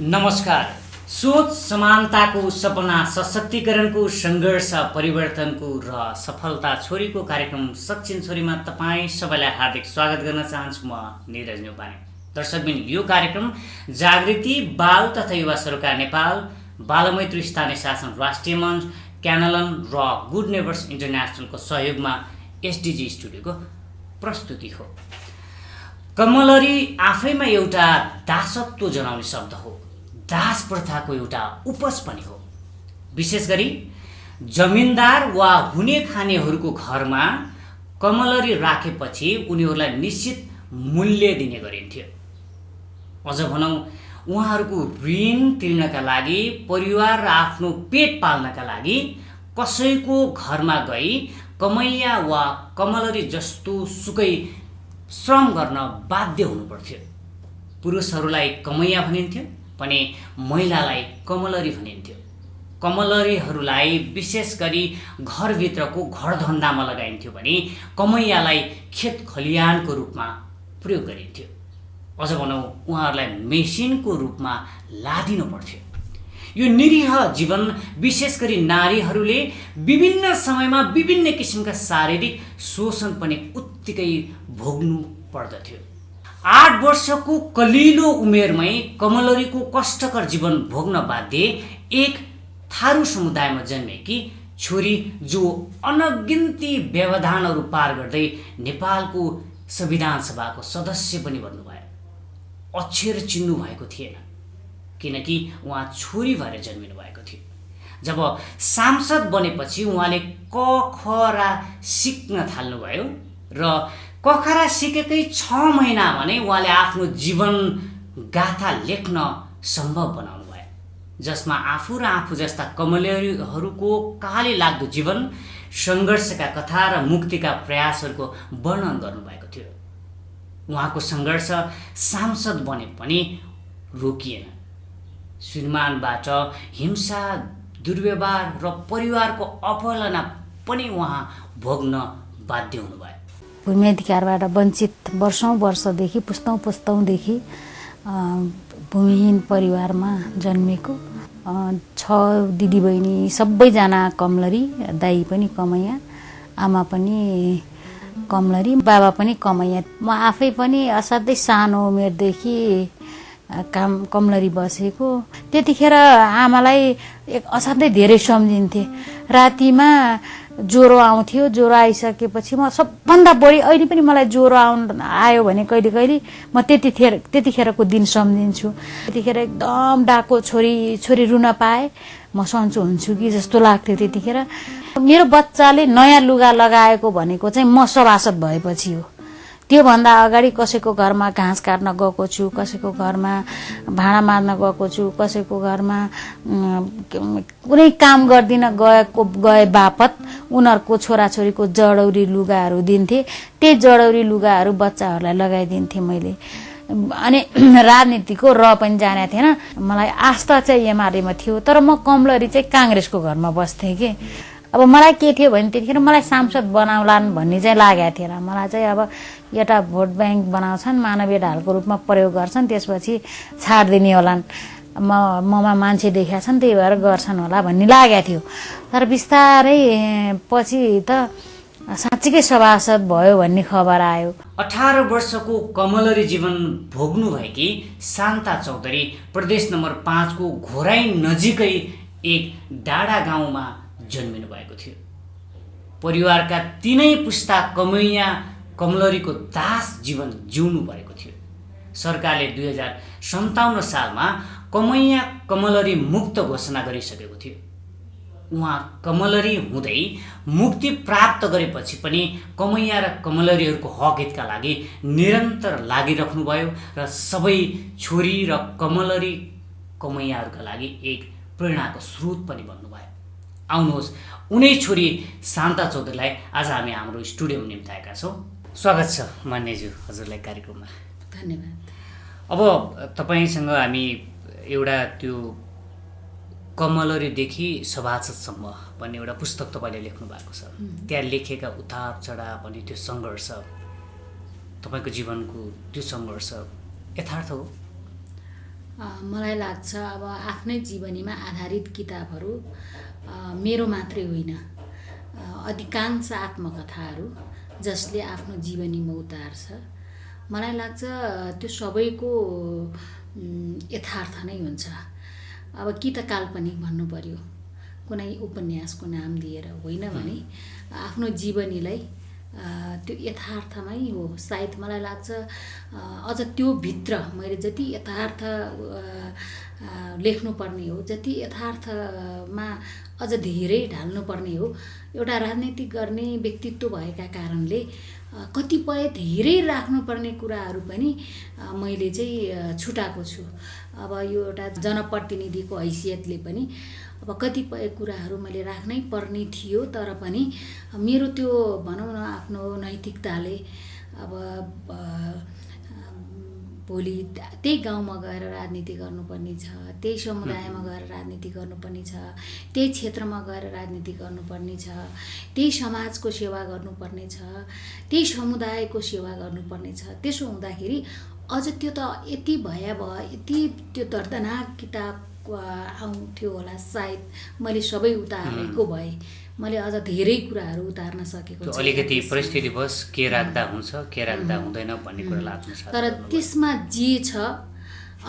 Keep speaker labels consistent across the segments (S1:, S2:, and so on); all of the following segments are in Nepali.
S1: नमस्कार। सोच समानताको सपना, सशक्तिकरणको सङ्घर्ष, परिवर्तनको र सफलता छोरीको कार्यक्रम सक्षम छोरीमा तपाईँ सबैलाई हार्दिक स्वागत गर्न चाहन्छु। म निरज नेपाली। दर्शकबिन, यो कार्यक्रम जागृति बाल तथा युवा सरकार नेपाल, बालमैत्री स्थानीय शासन राष्ट्रिय मञ्च, क्यानलन र गुड नेबर्स इन्टरनेसनलको सहयोगमा एसडिजी स्टुडियोको प्रस्तुति हो। कमलरी आफैमा एउटा दासत्व जनाउने शब्द हो। दास प्रथाको एउटा उपज पनि हो। विशेष गरी जमिनदार वा हुने खानेहरूको घरमा कमलरी राखेपछि उनीहरूलाई निश्चित मूल्य दिने गरिन्थ्यो। अझ भनौँ, उहाँहरूको ऋण तिर्नका लागि, परिवार र आफ्नो पेट पाल्नका लागि कसैको घरमा गई कमैया वा कमलरी जस्तो सुकै श्रम गर्न बाध्य हुनुपर्थ्यो। पुरुषहरूलाई कमैया भनिन्थ्यो भने महिलालाई कमलरी भनिन्थ्यो। कमलरीहरूलाई विशेष गरी घरभित्रको घरधन्दामा लगाइन्थ्यो भने कमैयालाई खेत खलिहानको रूपमा प्रयोग गरिन्थ्यो। अझ भनौँ, उहाँहरूलाई मेसिनको रूपमा लादिनु पर्थ्यो। यो निरीह जीवन विशेष गरी नारीहरूले विभिन्न समयमा विभिन्न किसिमका शारीरिक शोषण पनि उत्तिकै भोग्नु पर्दथ्यो। 8 वर्षको कलिलो उमेरमै कमलरीको कष्टकर जीवन भोग्न बाध्य एक थारू समुदायमा जन्मेकी छोरी, जो अनगिन्ती व्यवधानहरू पार गर्दै नेपालको संविधान सभाको सदस्य पनि बन्नुभयो। अक्षर चिन्नु भएको थिएन, किनकि उहाँ छोरी भएर जन्मिनु भएको थियो। जब सांसद बनेपछि उहाँले क ख र सिक्न थाल्नुभयो र कखरा सिकेकै 6 महिनामा नै उहाँले आफ्नो जीवन गाथा लेख्न सम्भव बनाउनु भयो, जसमा आफू र आफू जस्ता कमलरीहरूको काली लाग्दो जीवन, सङ्घर्षका कथा र मुक्तिका प्रयासहरूको वर्णन गर्नुभएको थियो। उहाँको सङ्घर्ष सांसद बने पनि रोकिएन। श्रीमानबाट हिंसा, दुर्व्यवहार र परिवारको अवहेलना पनि उहाँ भोग्न बाध्य हुनुभयो।
S2: भूमि अधिकारबाट वञ्चित वर्षौँदेखि, पुस्तौँदेखि भूमिहीन परिवारमा जन्मेको 6 दिदीबहिनी, सबैजना कमलरी, दाइ पनि कमैया, आमा पनि कमलरी, बाबा पनि कमैया। म आफै पनि असाध्यै सानो उमेरदेखि कमलरी बसेको। त्यतिखेर आमालाई असाध्यै धेरै सम्झिन्थे। रातिमा ज्वरो आउँथ्यो, ज्वरो आइसकेपछि म सबभन्दा बढी, अहिले पनि मलाई ज्वरो आयो भने कहिले कहिले म त्यतिखेरको दिन सम्झिन्छु। त्यतिखेर एकदम डाको छोरी रुन पाए म सन्चो हुन्छु कि जस्तो लाग्थ्यो। त्यतिखेर मेरो बच्चाले नयाँ लुगा लगाएको भनेको चाहिँ म सभासद भएपछि हो। त्योभन्दा अगाडि कसैको घरमा घाँस काट्न गएको छु, कसैको घरमा भाँडा माझ्न गएको छु, कसैको घरमा कुनै काम गर्दिन गए बापत उनीहरूको छोराछोरीको जडौरी लुगाहरू दिन्थे। त्यही जडौरी लुगाहरू बच्चाहरूलाई लगाइदिन्थे मैले। अनि राजनीतिको पनि जाने थिएन। मलाई आस्था चाहिँ एमालेमा थियो, तर म कमलरी चाहिँ काङ्ग्रेसको घरमा बस्थेँ कि। अब मलाई के थियो भने त्यतिखेर मलाई सांसद बनाउलान् भन्ने चाहिँ लागेको थिएन। मलाई चाहिँ अब एउटा भोट ब्याङ्क बनाउँछन्, मानवीय ढालको रूपमा प्रयोग गर्छन्, त्यसपछि छाडिदिने होलान्, ममा मान्छे देखाएको छन्, त्यही भएर गर्छन् होला भन्ने लागेको थियो। तर बिस्तारै पछि त साँच्चीकै सभासद भयो भन्ने खबर आयो।
S1: 18 वर्षको कमलरी जीवन भोग्नु भएकी शान्ता चौधरी प्रदेश नम्बर 5 को घोराई नजिकै एक डाँडा गाउँमा जन्मिनु भएको थियो। परिवारका 3 पुस्ता कमैया कमलरीको दास जीवन जिउनु भएको थियो। सरकारले 2057 सालमा कमैया कमलरी मुक्त घोषणा गरिसकेको थियो। उहाँ कमलरी हुँदै मुक्ति प्राप्त गरेपछि पनि कमैया र कमलरीहरूको हक हितका लागि निरन्तर लागिराख्नुभयो र सबै छोरी र कमलरी कमैयाहरूका लागि एक प्रेरणाको स्रोत पनि बन्नुभयो। आउनुहोस्, उनै छोरी शान्ता चौधरीलाई आज हामी हाम्रो स्टुडियोमा निम्ताएका छौँ। स्वागत छ मान्यज्यू हजुरलाई कार्यक्रममा।
S2: धन्यवाद।
S1: अब तपाईँसँग हामी एउटा त्यो कमलरीदेखि सभासदसम्म भन्ने एउटा पुस्तक तपाईँले लेख्नु भएको छ। त्यहाँ लेखेका उतार चढाव अनि त्यो सङ्घर्ष, तपाईँको जीवनको त्यो सङ्घर्ष यथार्थ हो?
S2: मलाई लाग्छ अब आफ्नै जीवनीमा आधारित किताबहरू मेरो मात्रै होइन, अधिकांश आत्मकथाहरू जसले आफ्नो जीवनीमा उतार्छ, मलाई लाग्छ त्यो सबैको यथार्थ नै हुन्छ। अब कि त काल्पनिक भन्नु पर्यो, कुनै उपन्यासको नाम दिएर होइन भने आफ्नो जीवनीलाई त्यो यथार्थमै हो। सायद मलाई लाग्छ अझ त्यो भित्र मैले जति यथार्थ लेख्नुपर्ने हो, जति यथार्थमा अझ धेरै ढाल्नुपर्ने हो, एउटा राजनीति गर्ने व्यक्तित्व भएका कारणले कतिपय धेरै राख्नुपर्ने कुराहरू पनि मैले चाहिँ छुटाएको छु। अब यो एउटा जनप्रतिनिधिको हैसियतले पनि अब कतिपय कुराहरू मैले राख्नै पर्ने थियो, तर पनि मेरो त्यो भनौँ न आफ्नो नैतिकताले अब भोलि त्यही गाउँमा गएर राजनीति गर्नुपर्ने छ, त्यही समुदायमा गएर राजनीति गर्नुपर्ने छ, त्यही क्षेत्रमा गएर राजनीति गर्नुपर्ने छ, त्यही समाजको सेवा गर्नुपर्ने छ, त्यही समुदायको सेवा गर्नुपर्ने छ। त्यसो हुँदाखेरि अझ त्यो त यति भयावह, यति त्यो दर्दनाक किताब आउँथ्यो होला। सायद मैले सबै उतारेको भए मैले अझ धेरै कुराहरू उतार्न सकेको छु।
S1: अलिकति परिस्थितिवश के राख्दा हुन्छ, के राख्दा हुँदैन भन्ने कुरालाई आत्मसात।
S2: तर त्यसमा जे छ,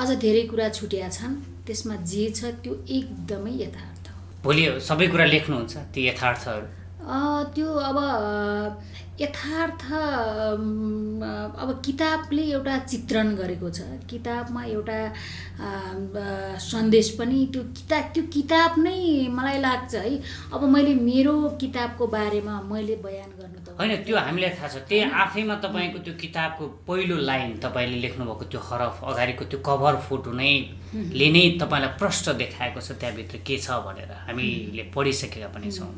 S2: अझ धेरै कुरा छुट्या छन्, त्यसमा जे छ त्यो एकदमै यथार्थ हो।
S1: भोलि सबै कुरा लेख्नुहुन्छ ती यथार्थहरू?
S2: त्यो अब यथार्थ अब किताबले एउटा चित्रण गरेको छ, किताबमा एउटा सन्देश पनि त्यो किताब नै मलाई लाग्छ है। अब मैले मेरो किताबको बारेमा मैले बयान गर्नु त
S1: होइन, त्यो हामीलाई थाहा छ। त्यही आफैमा तपाईँको त्यो किताबको पहिलो लाइन तपाईँले लेख्नुभएको त्यो हरफ अगाडिको त्यो कभर फोटो नै तपाईँलाई प्रष्ट देखाएको छ त्यहाँभित्र के छ भनेर हामीले पढिसकेका पनि छौँ।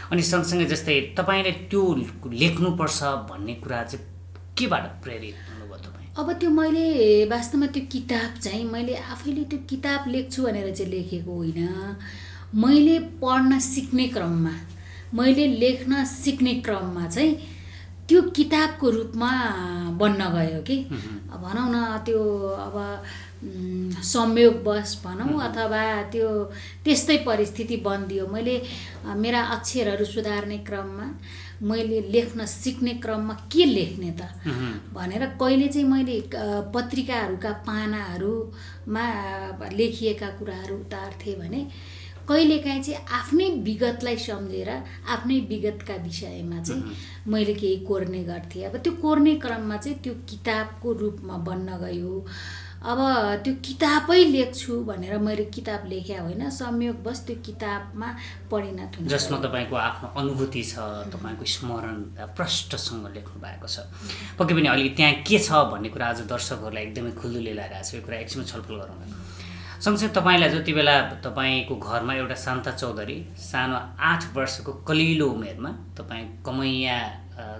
S1: अनि सँगसँगै जस्तै तपाईँले त्यो लेख्नुपर्छ भन्ने कुरा चाहिँ केबाट प्रेरित हुनुभयो तपाईँ?
S2: अब त्यो मैले वास्तवमा त्यो किताब चाहिँ मैले आफैले त्यो किताब लेख्छु भनेर चाहिँ लेखेको होइन। मैले पढ्न सिक्ने क्रममा, मैले लेख्न सिक्ने क्रममा चाहिँ त्यो किताबको रूपमा बन्न गयो कि भनौँ न। त्यो अब संयोगवश भनौँ अथवा त्यो त्यस्तै परिस्थिति बनिदियो। मैले मेरा अक्षरहरू सुधार्ने क्रममा, मैले लेख्न सिक्ने क्रममा के लेख्ने त भनेर कहिले चाहिँ मैले पत्रिकाहरूका पानाहरूमा लेखिएका कुराहरू उतार्थेँ भने कहिलेकाहीँ चाहिँ आफ्नै विगतलाई सम्झेर आफ्नै विगतका विषयमा चाहिँ मैले केही कोर्ने गर्थेँ। अब त्यो कोर्ने क्रममा चाहिँ त्यो किताबको रूपमा बन्न गयो। अब त्यो किताबै लेख्छु भनेर मैले किताब लेख्या होइन, संयोगवश त्यो किताबमा परिणत हुन्छ।
S1: जसमा तपाईँको आफ्नो अनुभूति छ, तपाईँको स्मरण प्रष्टसँग लेख्नु भएको छ। पक्कै पनि अलिक त्यहाँ के छ भन्ने कुरा आज दर्शकहरूलाई एकदमै खुल्दुले लगाइरहेको छ। यो कुरा एकछिन छलफल गरौँ। सँगसँगै तपाईँलाई जति बेला तपाईँको घरमा एउटा शान्ता चौधरी सानो 8 वर्षको कलिलो उमेरमा तपाईँ कमैया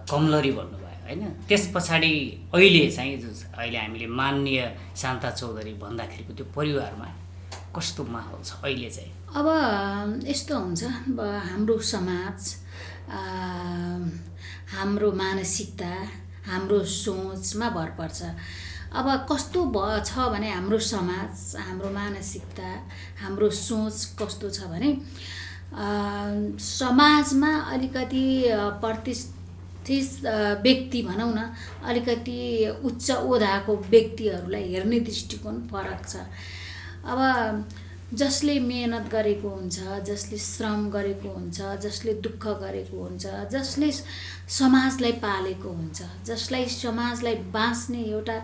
S1: कमलरी भन्नुभयो होइन? त्यस पछाडि अहिले चाहिँ अहिले हामीले माननीय शान्ता चौधरी भन्दाखेरिको त्यो परिवारमा कस्तो माहौल छ अहिले चाहिँ?
S2: अब यस्तो हुन्छ, हाम्रो समाज, हाम्रो मानसिकता, हाम्रो सोचमा भर पर्छ। अब कस्तो छ भने हाम्रो समाज, हाम्रो मानसिकता, हाम्रो सोच कस्तो छ भने समाजमा अलिकति प्रतिष्ठित व्यक्ति भनौँ न, अलिकति उच्च ओदाको व्यक्तिहरूलाई हेर्ने दृष्टिकोण फरक छ। अब जसले मेहनत गरेको हुन्छ, जसले श्रम गरेको हुन्छ, जसले दुःख गरेको हुन्छ, जसले समाजलाई पालेको हुन्छ, जसलाई समाजलाई बाँच्ने एउटा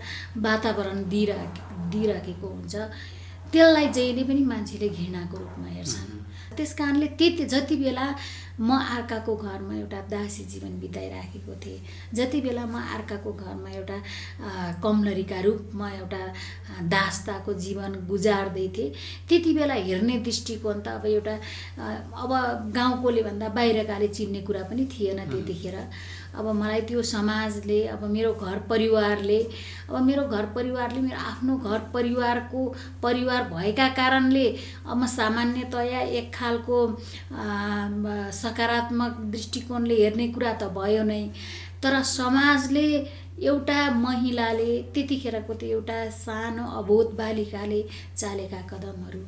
S2: वातावरण दिइराखेको हुन्छ, त्यसलाई जहिले पनि मान्छेले घृणाको रूपमा हेर्छन्। त्यस कारणले जति बेला म अर्काको घरमा एउटा दासी जीवन बिताइराखेको थिएँ, जति बेला म अर्काको घरमा एउटा कमलरीका रूपमा एउटा दासताको जीवन गुजार्दै थिएँ, त्यति बेला हेर्ने दृष्टिकोण त अब एउटा अब गाउँकोले भन्दा बाहिरकाले चिन्ने कुरा पनि थिएन त्यतिखेर। अब मलाई त्यो समाजले, अब मेरो घर परिवारले मेरो आफ्नो घर परिवार भएका कारणले अब म सामान्यतया एक खालको सकारात्मक दृष्टिकोणले हेर्ने कुरा त भयो नै।
S3: तर समाजले एउटा महिलाले त्यतिखेरको त्यो एउटा सानो अबोध बालिकाले चालेका कदमहरू,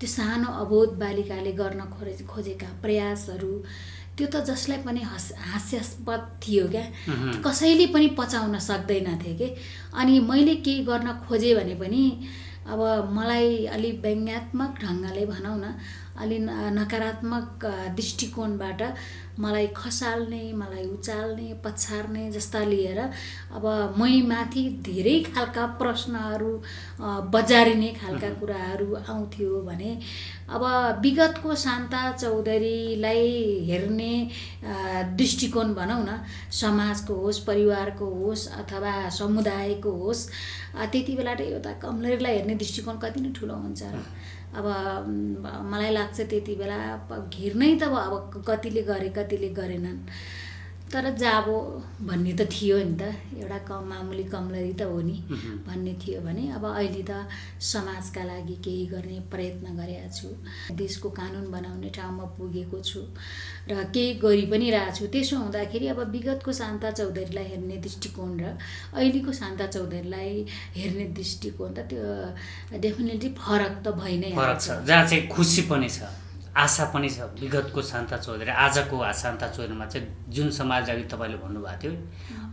S3: त्यो सानो अबोध बालिकाले गर्न खोजेका प्रयासहरू, त्यो त जसलाई पनि हास्यास्पद थियो क्या। कसैले पनि पचाउन सक्दैनथे के। अनि मैले केही गर्न खोजेँ भने पनि अब मलाई अलि व्यङ्ग्यात्मक ढङ्गले भनौँ न, अलि नकारात्मक दृष्टिकोणबाट मलाई खसाल्ने, मलाई उचाल्ने, पछार्ने जस्ता लिएर अब मैमाथि धेरै खालका प्रश्नहरू, बजारिने खालका कुराहरू आउँथ्यो भने अब विगतको शान्ता चौधरीलाई हेर्ने दृष्टिकोण भनौँ न, समाजको होस्, परिवारको होस् अथवा समुदायको होस्, त्यति बेला एउटा कमलरीलाई हेर्ने दृष्टिकोण कति नै ठुलो हुन्छ र। अब मलाई लाग्छ त्यति बेला घेर्नै त अब कतिले गरे कतिले गरेनन्, तर जाबो भन्ने त थियो नि त, एउटा मामुली कमलरी त हो नि भन्ने थियो भने अब अहिले त समाजका लागि केही गर्ने प्रयत्न गरेको छु, देशको कानुन बनाउने ठाउँमा पुगेको छु र केही गरि पनि रहेको छु। त्यसो हुँदाखेरि अब विगतको शान्ता चौधरीलाई हेर्ने दृष्टिकोण र अहिलेको शान्ता चौधरीलाई हेर्ने दृष्टिकोण त त्यो डेफिनेटली फरक त भइ नै
S1: फरक छ, जहाँ चाहिँ खुसी पनि छ, आशा पनि छ। विगतको शान्ता चौधरी, आजको शान्ता चौधरीमा चाहिँ जुन समाज अघि तपाईँले भन्नुभएको थियो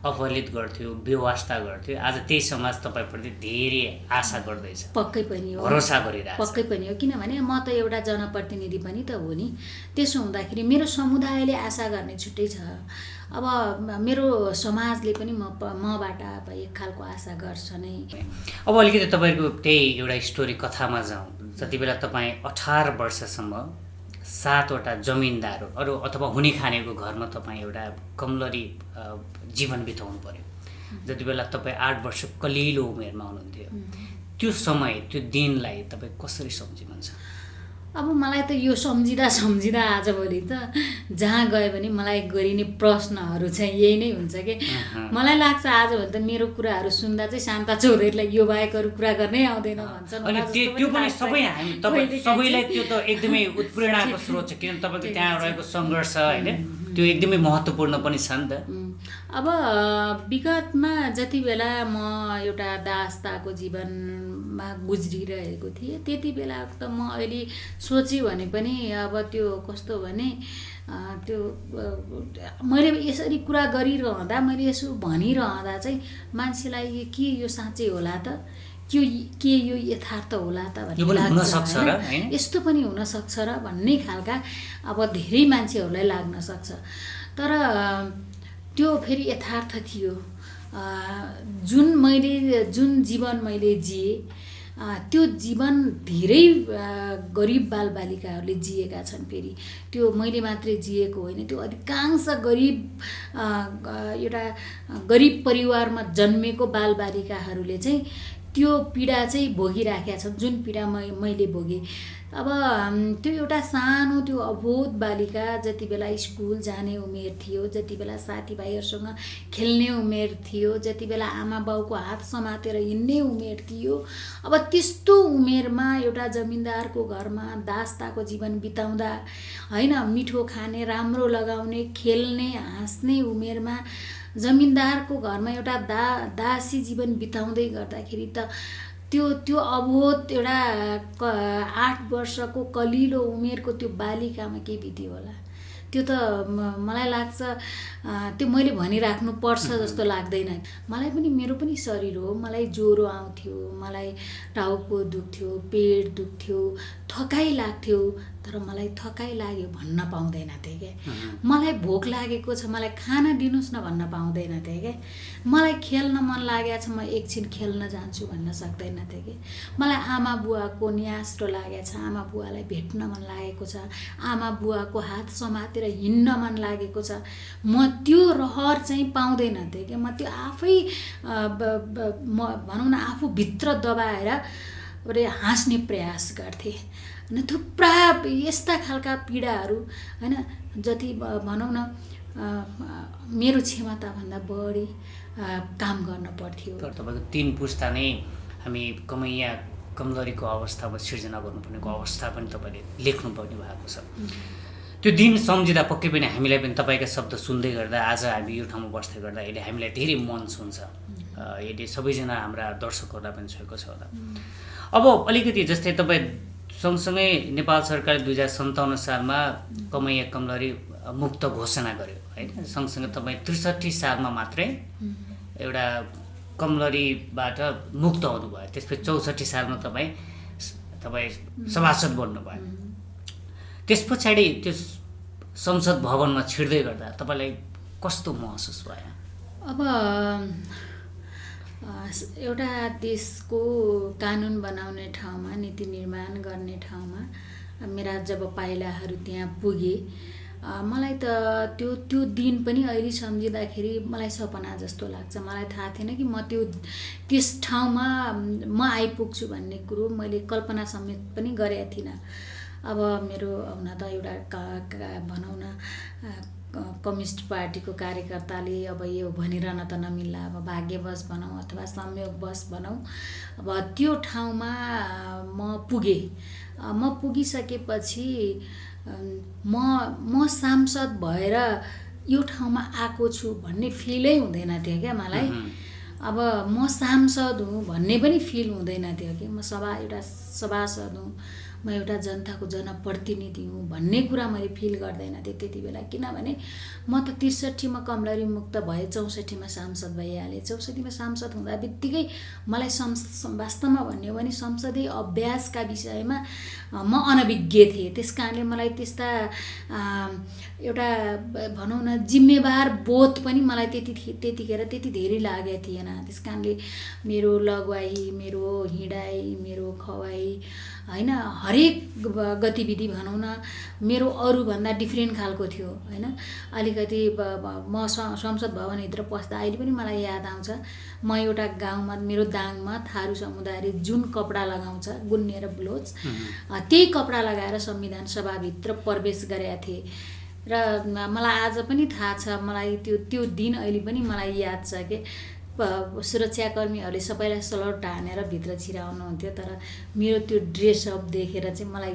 S1: अपहरित गर्थ्यो, बेवास्ता गर्थ्यो, आज त्यही समाज तपाईँप्रति धेरै आशा गर्दैछ।
S3: पक्कै पनि हो,
S1: भरोसा गरिरहेछ।
S3: पक्कै पनि हो, किनभने म त एउटा जनप्रतिनिधि पनि त हो नि। त्यसो हुँदाखेरि मेरो समुदायले आशा गर्ने छुट्टै छ। अब मेरो समाजले पनि मबाट अब एक खालको आशा गर्छ नै।
S1: अब अलिकति तपाईँको त्यही एउटा स्टोरी कथामा जाउँ। जति बेला तपाईँ 18 वर्षसम्म 7वटा जमिनदारहरू अथवा हुने खानेको घरमा तपाईँ एउटा कमलरी जीवन बिताउनु पर्यो, जति बेला तपाईँ 8 वर्ष कलिलो उमेरमा हुनुहुन्थ्यो, त्यो समय, त्यो दिनलाई तपाईँ कसरी सम्झिनुहुन्छ?
S3: अब मलाई त यो सम्झिँदा आजभोलि त जहाँ गए पनि मलाई गरिने प्रश्नहरू चाहिँ यही नै हुन्छ कि मलाई लाग्छ आजभोलि त मेरो कुराहरू सुन्दा चाहिँ शान्ता चौधरीलाई यो बाहेक अरू कुरा गर्नै आउँदैन भन्छन्।
S1: अनि त्यो पनि सबै हामी तपाईँ सबैलाई त्यो त एकदमै उत्प्रेरणाको स्रोत छ, किनभने तपाईँको त्यहाँ रहेको सङ्घर्ष होइन त्यो एकदमै महत्त्वपूर्ण पनि छ नि त।
S3: अब विगतमा जति बेला म एउटा दास्ताको जीवनमा गुज्रिरहेको थिएँ त्यति बेला त म अहिले सोचेँ भने पनि अब त्यो कस्तो भने त्यो मैले यसरी कुरा गरिरहँदा, मैले यसो भनिरहँदा चाहिँ मान्छेलाई के यो साँच्चै होला त, के यो यथार्थ होला त भन्ने लाग्छ। यस्तो पनि हुनसक्छ र भन्ने खालका अब धेरै मान्छेहरूलाई लाग्न सक्छ। तर त्यो फेरि यथार्थ थियो। जुन जीवन मैले जिएँ त्यो जीवन धेरै गरिब बालबालिकाहरूले जिएका छन्। फेरि त्यो मैले मात्रै जिएको होइन, त्यो अधिकांश एउटा गरिब परिवारमा जन्मेको बालबालिकाहरूले चाहिँ त्यो पीडा चाहिँ भोगिराखेका छन्, जुन पीडा मैले भोगेँ। अब त्यो एउटा सानो त्यो अबोध बालिका जति बेला स्कुल जाने उमेर थियो, जति बेला साथीभाइहरूसँग खेल्ने उमेर थियो, जति बेला आमा बाउको हात समातेर हिँड्ने उमेर थियो, अब त्यस्तो उमेरमा एउटा जमिनदारको घरमा दास्ताको जीवन बिताउँदा होइन, मिठो खाने, राम्रो लगाउने, खेल्ने, हाँस्ने उमेरमा जमिनदारको घरमा एउटा दासी जीवन बिताउँदै गर्दाखेरि त त्यो अबोध एउटा 8 वर्षको कलिलो उमेरको त्यो बालिकामा के बित्यो होला? त्यो त मलाई लाग्छ त्यो मैले भनिराख्नु पर्छ जस्तो लाग्दैन। मलाई पनि मेरो पनि शरीर हो, मलाई ज्वरो आउँथ्यो, मलाई टाउको दुख्थ्यो, पेट दुख्थ्यो, थकाइ लाग्थ्यो, तर मलाई थकाइ लाग्यो भन्न पाउँदैन थिएँ क्या। मलाई भोक लागेको छ, मलाई खाना दिनुहोस् न भन्न पाउँदैन थिएँ क्या। मलाई खेल्न मन लागेको छ, म एकछिन खेल्न जान्छु भन्न सक्दैन थिएँ कि। मलाई आमा बुवाको न्यास्रो लागेको छ, आमा बुवालाई भेट्न मन लागेको छ, आमा बुवाको हात समातेर हिँड्न मन लागेको छ, म त्यो रहर चाहिँ पाउँदैन थिएँ कि। म त्यो आफै भनौँ न आफू भित्र दबाएर हाँस्ने प्रयास गर्थेँ। अनि थुप्रा यस्ता खालका पीडाहरू होइन, जति भनौँ न मेरो क्षमताभन्दा बढी काम गर्न पर्थ्यो।
S1: तपाईँको 3 पुस्ता नै हामी कमैया कमलरीको अवस्थामा सिर्जना गर्नुपर्नेको अवस्था पनि तपाईँले लेख्नु पर्ने भएको छ। त्यो दिन सम्झिँदा पक्कै पनि हामीलाई पनि तपाईँका शब्द सुन्दै गर्दा आज हामी यो ठाउँमा बस्दै गर्दा यसले हामीलाई धेरै मन छुन्छ। यसले सबैजना हाम्रा दर्शकहरूलाई पनि छोएको छ होला। अब अलिकति जस्तै तपाईँ सँगसँगै नेपाल सरकारले 2057 सालमा कमैया कमलरी मुक्त घोषणा गर्यो होइन। सँगसँगै तपाईँ 63 सालमा मात्रै एउटा कमलरीबाट मुक्त हुनुभयो। त्यसपछि 64 सालमा तपाईँ सभासद बन्नुभयो। त्यस पछाडि त्यो संसद भवनमा छिर्दै गर्दा तपाईँलाई कस्तो महसुस भयो?
S3: अब एउटा देशको कानुन बनाउने ठाउँमा, नीति निर्माण गर्ने ठाउँमा मेरा जब पाइलाहरू त्यहाँ पुगे, मलाई त त्यो दिन पनि अहिले सम्झिँदाखेरि मलाई सपना जस्तो लाग्छ। मलाई थाहा थिएन कि म त्यस ठाउँमा म आइपुग्छु भन्ने कुरो मैले कल्पना समेत पनि गरेको थिइनँ। अब मेरो हुन त एउटा भनौँ न कम्युनिस्ट पार्टीको कार्यकर्ताले अब यो भनिरहन त नमिल्ला, अब भाग्यवश भनौँ अथवा संयोगवश भनौँ, अब त्यो ठाउँमा म पुगेँ। म पुगिसकेपछि म सांसद भएर यो ठाउँमा आएको छु भन्ने फिलै हुँदैन थियो क्या मलाई। अब म सांसद हुँ भन्ने पनि फिल हुँदैन थियो कि म एउटा सभासद हुँ, म एउटा जनताको जनप्रतिनिधि हुँ भन्ने कुरा मैले फिल गर्दैन थिएँ त्यति बेला। किनभने म त 63 मा कमलरी मुक्त भए, 64 मा सांसद भइहालेँ। 64 मा सांसद हुँदा बित्तिकै मलाई वास्तवमा भन्यो भने संसदीय अभ्यासका विषयमा म अनभिज्ञ थिएँ। त्यस कारणले मलाई त्यस्ता एउटा भनौँ न जिम्मेवार बोध पनि मलाई त्यतिखेर त्यति धेरै लागेको थिएन। त्यस कारणले मेरो लगवाई, मेरो हिँडाइ, मेरो खवाई होइन, हरेक गतिविधि भनौँ न मेरो अरूभन्दा डिफ्रेन्ट खालको थियो होइन। अलिकति म संसद भवनभित्र पस्दा अहिले पनि मलाई याद आउँछ, म एउटा गाउँमा मेरो दाङमा थारू समुदायले जुन कपडा लगाउँछ गुन्ने र ब्लोज, त्यही कपडा लगाएर संविधान सभाभित्र प्रवेश गरेका थिएँ। र मलाई आज पनि थाहा छ, मलाई त्यो दिन अहिले पनि मलाई याद छ कि सुरक्षाकर्मीहरूले सबैलाई सलट हानेर भित्र छिराउनुहुन्थ्यो, तर मेरो त्यो ड्रेसअप देखेर चाहिँ मलाई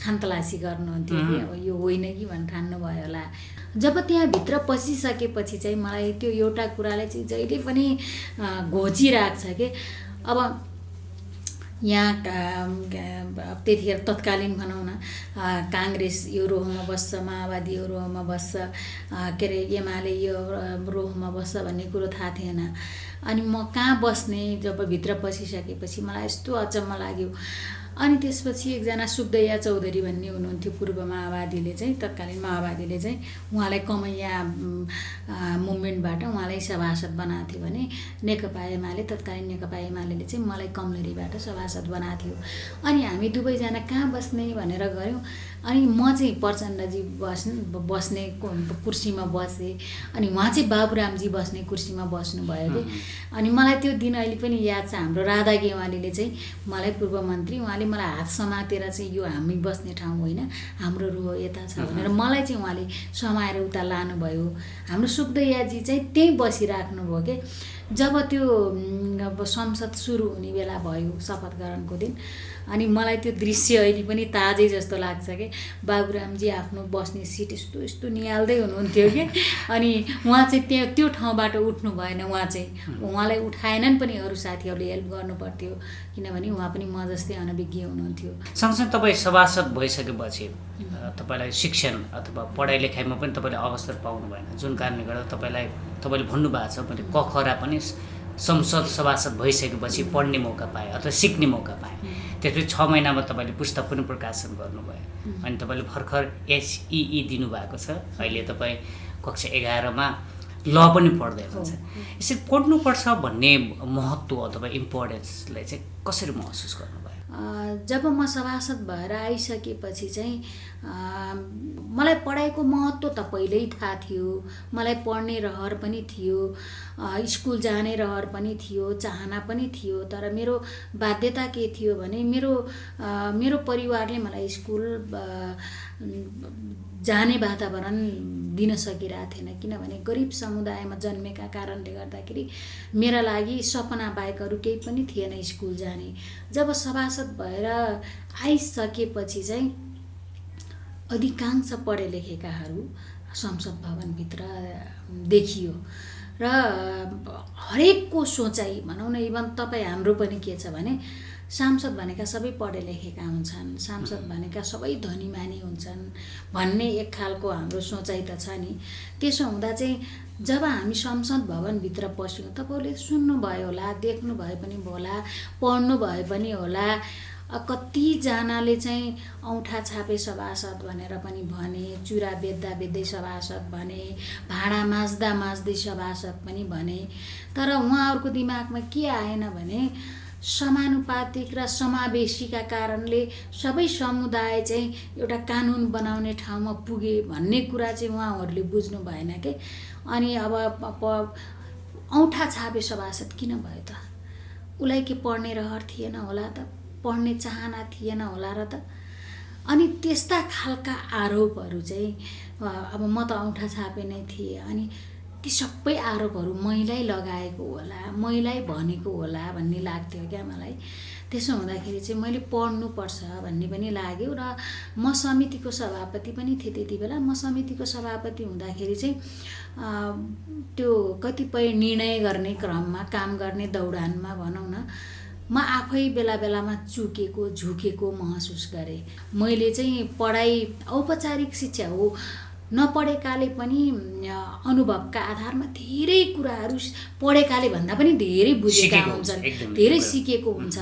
S3: खानतलासी गर्नुहुन्थ्यो कि अब यो होइन कि भनेर ठान्नुभयो होला। जब त्यहाँभित्र पसिसकेपछि चाहिँ मलाई त्यो एउटा कुराले चाहिँ जहिले पनि घोचिरहेको छ कि अब यहाँ त्यतिखेर तत्कालीन भनौँ न काङ्ग्रेस यो रोहमा बस्छ, माओवादी यो रोहमा बस्छ, के अरे एमाले यो रोहमा बस्छ भन्ने कुरो थाहा थिएन। अनि म कहाँ बस्ने जब भित्र पसिसकेपछि मलाई यस्तो अचम्म लाग्यो। अनि त्यसपछि एकजना सुखदैया चौधरी भन्ने हुनुहुन्थ्यो पूर्व माओवादीले चाहिँ, तत्कालीन माओवादीले चाहिँ उहाँलाई कमैया मुभमेन्टबाट उहाँलाई सभासद बनाएको थियो भने नेकपा एमाले, तत्कालीन नेकपा एमाले चाहिँ मलाई कमलरीबाट सभासद बनाएको थियो। अनि हामी दुवैजना कहाँ बस्ने भनेर गयौँ। अनि म चाहिँ प्रचण्डजी बस्ने कुर्सीमा बसेँ, अनि उहाँ चाहिँ बाबुरामजी बस्ने कुर्सीमा बस्नुभयो कि। अनि मलाई त्यो दिन अहिले पनि याद छ, हाम्रो राधा गेवालीले चाहिँ मलाई पूर्व मन्त्री, उहाँले मलाई हात समातेर चाहिँ यो हामी बस्ने ठाउँ होइन, हाम्रो रोह यता छ भनेर मलाई चाहिँ उहाँले समाएर उता लानुभयो। हाम्रो सुखदैयाजी चाहिँ त्यहीँ बसिराख्नुभयो कि। जब त्यो संसद सुरु हुने बेला भयो शपथ ग्रहणको दिन, अनि मलाई त्यो दृश्य अहिले पनि ताजै जस्तो लाग्छ कि बाबुरामजी आफ्नो बस्ने सिट यस्तो यस्तो निहाल्दै हुनुहुन्थ्यो कि। अनि उहाँ चाहिँ त्यो ठाउँबाट उठ्नु भएन, उहाँलाई उठाएनन् पनि, अरू साथीहरूले हेल्प गर्नु पर्थ्यो किनभने उहाँ पनि म जस्तै अनभिज्ञ हुनुहुन्थ्यो।
S1: सँगसँगै तपाईँ सभासद भइसकेपछि तपाईँलाई शिक्षण अथवा पढाइ लेखाइमा पनि तपाईँले अवसर पाउनु भएन, जुन कारणले गर्दा तपाईँले भन्नुभएको छ मैले कखरा पनि संसद सभासद भइसकेपछि पढ्ने मौका पाएँ अथवा सिक्ने मौका पाएँ। त्यसपछि 6 महिनामा तपाईँले पुस्तक पनि प्रकाशन गर्नुभयो। अनि तपाईँले भर्खर SEE दिनुभएको छ। अहिले तपाईँ कक्षा 11मा ल पनि पढ्दै हुनुहुन्छ। यसरी पढ्नुपर्छ भन्ने महत्त्व अथवा इम्पोर्टेन्सलाई चाहिँ कसरी महसुस गर्नुभयो?
S3: जब म सभासद भएर आइसकेपछि चाहिँ मलाई पढाइको महत्त्व त पहिल्यै थाहा थियो, मलाई पढ्ने रहर पनि थियो, स्कुल जाने रहर पनि थियो, चाहना पनि थियो। तर मेरो बाध्यता के थियो भने मेरो परिवारले मलाई स्कुल जाने वातावरण दिन सकिरहेको थिएन, किनभने गरिब समुदायमा जन्मेका कारणले गर्दाखेरि मेरा लागि सपना बाहेक अरू केही पनि थिएन स्कुल जाने। जब सभासद भएर आइसकेपछि चाहिँ अधिकांश पढे लेखेकाहरू संसद भवनभित्र देखियो र हरेकको सोचाइ भनौँ न, इभन तपाईँ हाम्रो पनि के छ भने सांसद भनेका सबै पढे लेखेका हुन्छन्, सांसद भनेका सबै धनीमानी हुन्छन् भन्ने एक खालको हाम्रो सोचाइ त छ नि। त्यसो हुँदा चाहिँ जब हामी संसद भवनभित्र पस्यौँ, तपाईँहरूले सुन्नुभयो होला, देख्नुभयो पनि होला, पढ्नुभयो पनि होला, कतिजनाले चाहिँ औँठा छापे सभासद भनेर पनि भने, चुरा बेच्दा बेच्दै सभासद भने, भाँडा माझ्दा माझ्दै सभासद पनि भने। तर उहाँहरूको दिमागमा के आएन भने समानुपातिक र समावेशीका कारणले सबै समुदाय चाहिँ एउटा कानुन बनाउने ठाउँमा पुगे भन्ने कुरा चाहिँ उहाँहरूले बुझ्नु भएन के। अनि अब औँठा छापे सभासद किन भयो त? उसलाई के पढ्ने रहर थिएन होला त? पढ्ने चाहना थिएन होला र त? अनि त्यस्ता खालका आरोपहरू चाहिँ अब म त औँठा छापे नै थिएँ, अनि ती सबै आरोपहरू मैलाई लगाएको होला, मैलाई भनेको होला भन्ने लाग्थ्यो क्या मलाई। त्यसो हुँदाखेरि चाहिँ मैले पढ्नुपर्छ भन्ने पनि लाग्यो र म समितिको सभापति पनि थिएँ त्यति बेला। म समितिको सभापति हुँदाखेरि चाहिँ त्यो कतिपय निर्णय गर्ने क्रममा, काम गर्ने दौडानमा भनौँ न, म आफै बेला बेलामा चुकेको झुकेको महसुस गरेँ। मैले चाहिँ पढाइ औपचारिक शिक्षा हो, नपढेकाले पनि अनुभवका आधारमा धेरै कुराहरू पढेकाले भन्दा पनि धेरै बुझेका हुन्छन्, धेरै सिकेको हुन्छ।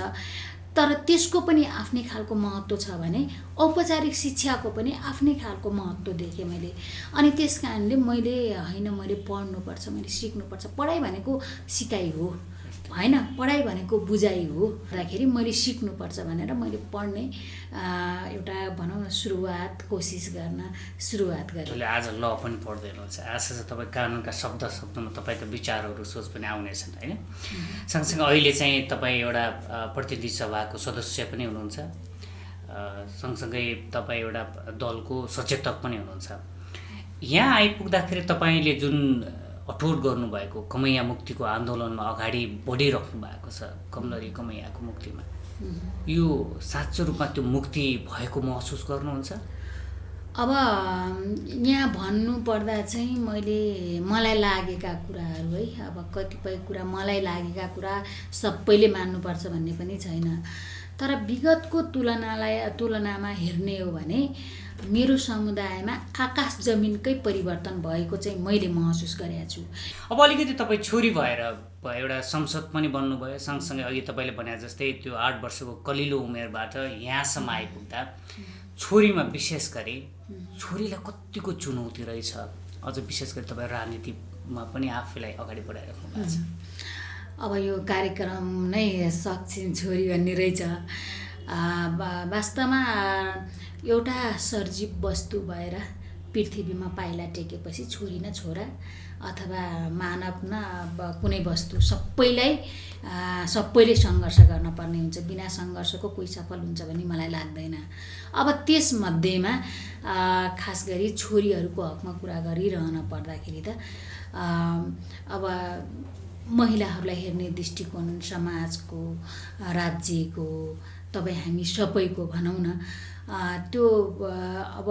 S3: तर त्यसको पनि आफ्नै खालको महत्त्व छ भने औपचारिक शिक्षाको पनि आफ्नै खालको महत्त्व देखेँ मैले। अनि त्यस कारणले मैले मैले पढ्नुपर्छ, मैले सिक्नुपर्छ। पढाइ भनेको सिकाइ हो होइन, पढाइ भनेको बुझाइ हो। भन्दाखेरि मैले सिक्नुपर्छ भनेर मैले पढ्ने एउटा भनौँ न कोसिस गर्न सुरुवात गरेँ।
S1: आज ल पनि पढ्दै हुनुहुन्छ, आशा छ तपाईँ कानुनका शब्दमा तपाईँको विचारहरू सोच पनि आउनेछन् होइन। सँगसँगै अहिले चाहिँ तपाईँ एउटा प्रतिनिधि सभाको सदस्य पनि हुनुहुन्छ, सँगसँगै तपाईँ एउटा दलको सचेतक पनि हुनुहुन्छ। यहाँ आइपुग्दाखेरि तपाईँले जुन अठोट गर्नुभएको कमैया मुक्तिको आन्दोलनमा अगाडि बढिराख्नु भएको छ, कमलरी कमैयाको मुक्तिमा, यो साँचो रूपमा त्यो मुक्ति भएको महसुस गर्नुहुन्छ?
S3: अब यहाँ भन्नुपर्दा चाहिँ मलाई लागेका कुराहरू है, अब कतिपय कुरा मलाई लागेका कुरा सबैले मान्नुपर्छ भन्ने पनि छैन। तर विगतको तुलनामा हेर्ने हो भने मेरो समुदायमा आकाश जमिनकै परिवर्तन भएको चाहिँ मैले महसुस गरेको छु।
S1: अब अलिकति तपाईँ छोरी भएर एउटा संसद पनि बन्नुभयो, सँगसँगै अघि तपाईँले भने जस्तै त्यो 8 वर्षको कलिलो उमेरबाट यहाँसम्म आइपुग्दा छोरीमा विशेष गरी छोरीलाई कतिको चुनौती रहेछ, अझ विशेष गरी तपाईँ राजनीतिमा पनि आफूलाई अगाडि बढाइराख्नु भएको छ।
S3: अब यो कार्यक्रम नै सक्छिन छोरी भन्ने रहेछ। वास्तवमा एउटा सर्जीव वस्तु भएर पृथ्वीमा पाइला टेकेपछि छोरी न छोरा अथवा मानव न कुनै वस्तु सबैले सङ्घर्ष गर्न पर्ने हुन्छ। बिना सङ्घर्षको कोही सफल हुन्छ भन्ने मलाई लाग्दैन। अब त्यसमध्येमा खास गरी छोरीहरूको हकमा कुरा गरिरहन पर्दाखेरि त अब महिलाहरूलाई हेर्ने दृष्टिकोण समाजको, राज्यको, तपाईँ हामी सबैको भनौँ न, त्यो अब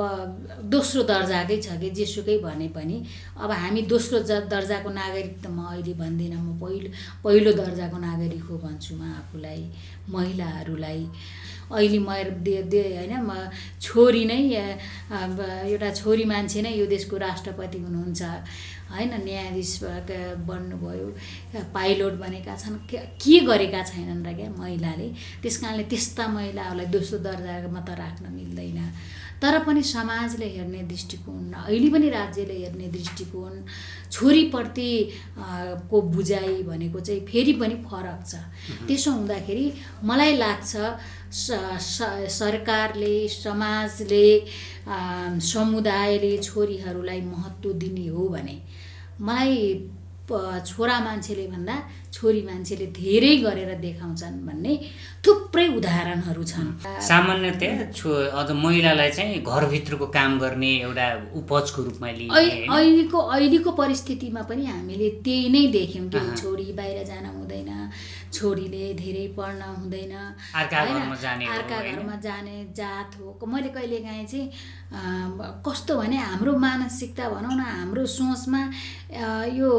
S3: दोस्रो दर्जाकै छ कि जेसुकै भने पनि अब हामी दोस्रो दर्जाको नागरिक त म अहिले भन्दिनँ, म पहिलो दर्जाको नागरिक हो भन्छु म आफूलाई। महिलाहरूलाई अहिले म होइन, म छोरी नै एउटा छोरी मान्छे नै यो देशको राष्ट्रपति हुनुहुन्छ होइन, न्यायाधीश बन्नुभयो, पाइलट बनेका छन्, के गरेका छैनन् र क्या महिलाले। त्यस कारणले त्यस्ता महिलाहरूलाई दोस्रो दर्जामा त राख्न मिल्दैन। तर पनि समाजले हेर्ने दृष्टिकोण, अहिले पनि राज्यले हेर्ने दृष्टिकोण, छोरीप्रति को बुझाइ भनेको चाहिँ फेरि पनि फरक छ। त्यसो हुँदाखेरि मलाई लाग्छ सरकारले, समाजले, समुदायले छोरीहरूलाई महत्त्व दिने हो भने मलाई छोरा मान्छेले भन्दा छोरी मान्छेले धेरै गरेर देखाउँछन् भन्ने थुप्रै उदाहरणहरू छन्।
S1: सामान्यतया अझ महिलालाई चाहिँ घरभित्रको काम गर्ने एउटा उपजको रूपमा लिइने
S3: अहिलेको परिस्थितिमा पनि हामीले त्यही नै देख्यौँ कि छोरी बाहिर जान हुँदैन, छोरीले धेरै पढ्न हुँदैन,
S1: अर्का
S3: होइन?
S1: घरमा जाने हो,
S3: अर्का
S1: होइन?
S3: घरमा जाने जात हो। मैले कहिलेकाहीँ चाहिँ कस्तो भने हाम्रो मानसिकता भनौँ न, हाम्रो सोचमा यो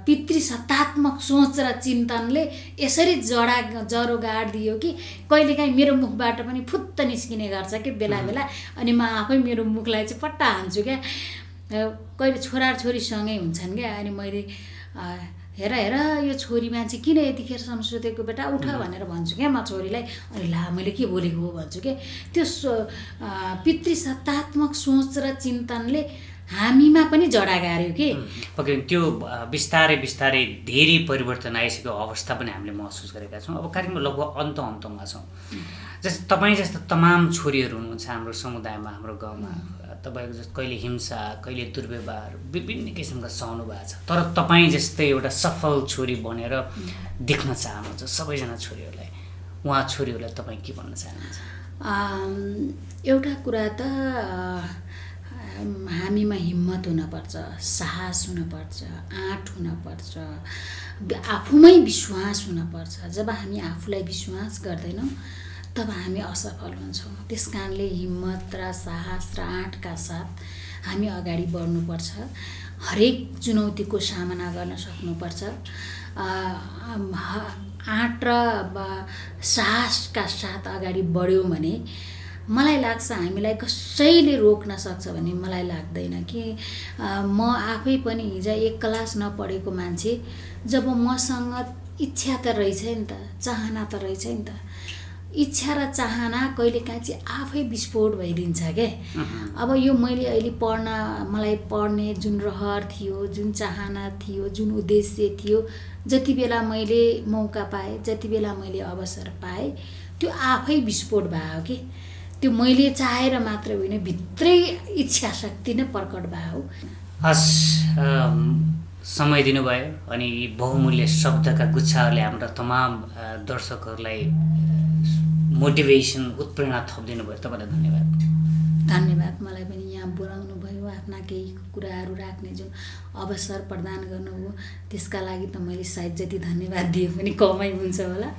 S3: पितृसत्तात्मक सोच र चिन्तनले यसरी जरो गाडिदियो कि कहिलेकाहीँ मेरो मुखबाट पनि फुत्त निस्किने गर्छ कि बेला बेला। अनि म आफै मेरो मुखलाई चाहिँ पट्टा हान्छु क्या। कहिले छोरा छोरीसँगै हुन्छन् क्या, अनि मैले हेर यो छोरी मान्छे किन यतिखेरसम्म सुतेको बेटा, उठ भनेर भन्छु क्या म छोरीलाई। अनि ला मैले के बोलेको हो भन्छु क्या। त्यो पितृसत्तात्मक सोच र चिन्तनले हामीमा पनि जडा गार्यो कि।
S1: पक्कै त्यो बिस्तारै बिस्तारै धेरै परिवर्तन आइसकेको अवस्था पनि हामीले महसुस गरेका छौँ। अब कार्यक्रम लगभग अन्तमा छौँ। जस्तै तपाईँ जस्ता तमाम छोरीहरू हुनुहुन्छ हाम्रो समुदायमा, हाम्रो गाउँमा। तपाईँको जस्तो कहिले हिंसा, कहिले दुर्व्यवहार, विभिन्न किसिमका सहनु भएको छ। तर तपाईँ जस्तै एउटा सफल छोरी बनेर देख्न चाहनुहुन्छ सबैजना छोरीहरूलाई। उहाँ छोरीहरूलाई तपाईँ के भन्न चाहनुहुन्छ?
S3: एउटा कुरा त हामीमा हिम्मत हुनपर्छ, साहस हुनपर्छ, आँट हुनपर्छ, आफूमै विश्वास हुनपर्छ। जब हामी आफूलाई विश्वास गर्दैनौँ तब हामी असफल हुन्छौँ। त्यस कारणले हिम्मत र साहस र आँटका साथ हामी अगाडि बढ्नुपर्छ। हरेक चुनौतीको सामना गर्न सक्नुपर्छ। आँट र साहसका साथ अगाडि बढ्यौँ भने मलाई लाग्छ हामीलाई कसैले रोक्न सक्छ भन्ने मलाई लाग्दैन कि। म आफै पनि हिजो 1 क्लास नपढेको मान्छे, जब मसँग इच्छा त रहेछ नि त, चाहना त रहेछ नि त, इच्छा र चाहना कहिलेकाहीँ चाहिँ आफै विस्फोट भइदिन्छ क्या। अब यो मैले अहिले मलाई पढ्ने जुन रहर थियो, जुन चाहना थियो, जुन उद्देश्य थियो, जति बेला मैले मौका पाएँ, जति बेला मैले अवसर पाएँ, त्यो आफै विस्फोट भयो कि। त्यो मैले चाहेर मात्र होइन, भित्रै इच्छा शक्ति नै प्रकट भयो।
S1: हस्, समय दिनुभयो अनि बहुमूल्य शब्दका गुच्छाहरूले हाम्रा तमाम दर्शकहरूलाई मोटिभेसन, उत्प्रेरणा थपिदिनु भयो। तपाईँलाई धन्यवाद।
S3: धन्यवाद। मलाई पनि यहाँ बोलाउनु भयो, आफ्ना केही कुराहरू राख्ने जुन अवसर प्रदान गर्नुभयो, त्यसका लागि त मैले सायद जति धन्यवाद दिए पनि कमै हुन्छ होला,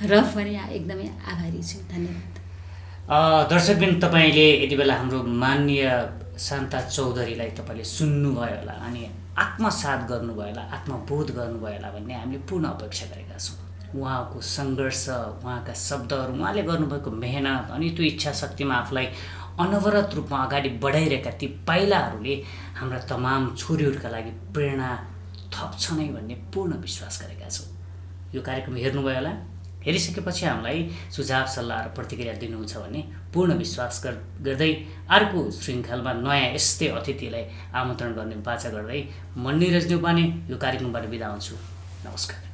S3: र पनि एकदमै आभारी छु। धन्यवाद।
S1: दर्शकबिन, तपाईँले यति बेला हाम्रो माननीय शान्ता चौधरीलाई तपाईँले सुन्नुभयो होला अनि आत्मसात गर्नुभयो होला, आत्मबोध गर्नुभयो होला भन्ने हामीले पूर्ण अपेक्षा गरेका छौँ। उहाँको सङ्घर्ष, उहाँका शब्दहरू, उहाँले गर्नुभएको मेहनत अनि त्यो इच्छा शक्तिमा आफूलाई अनवरत रूपमा अगाडि बढाइरहेका ती पाइलाहरूले हाम्रा तमाम छोरीहरूका लागि प्रेरणा थप्छ नै भन्ने पूर्ण विश्वास गरेका छौँ। यो कार्यक्रम हेर्नुभयो होला, हेरिसकेपछि हामीलाई सुझाव सल्लाह र प्रतिक्रिया दिनुहुन्छ भन्ने पूर्ण विश्वास गर्दै अर्को श्रृङ्खलामा नयाँ यस्तै अतिथिलाई आमन्त्रण गर्ने बाचा गर्दै म निरज न्यौपाने यो कार्यक्रमबाट बिदा हुन्छु। नमस्कार।